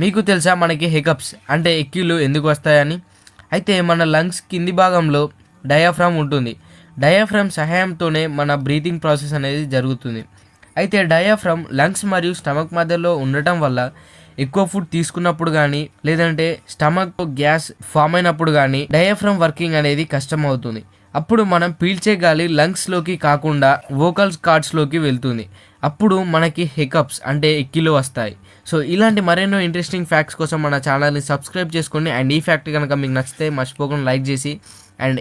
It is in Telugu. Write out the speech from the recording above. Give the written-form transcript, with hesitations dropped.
మీకు తెలుసా మనకి హికప్స్ అంటే ఎక్కిళ్ళు ఎందుకు వస్తాయని? అయితే మన లంగ్స్ కింది భాగంలో డయాఫ్రామ్ ఉంటుంది. డయాఫ్రామ్ సహాయంతోనే మన బ్రీతింగ్ ప్రాసెస్ అనేది జరుగుతుంది. అయితే డయాఫ్రామ్ లంగ్స్ మరియు స్టమక్ మధ్యలో ఉండటం వల్ల ఎక్కువ ఫుడ్ తీసుకున్నప్పుడు కానీ లేదంటే స్టమక్ గ్యాస్ ఫామ్ అయినప్పుడు కానీ డయాఫ్రామ్ వర్కింగ్ అనేది కష్టం అవుతుంది. అప్పుడు మనం పీల్చే గాలి లంగ్స్లోకి కాకుండా వోకల్స్ కార్డ్స్లోకి వెళ్తుంది. అప్పుడు మనకి హికప్స్ అంటే ఎక్కిలు వస్తాయి. సో ఇలాంటి మరెన్నో ఇంట్రెస్టింగ్ ఫ్యాక్ట్స్ కోసం మన ఛానల్ని సబ్స్క్రైబ్ చేసుకోండి. అండ్ ఈ ఫ్యాక్ట్ కనుక మీకు నచ్చితే మర్చిపోకుండా లైక్ చేసి అండ్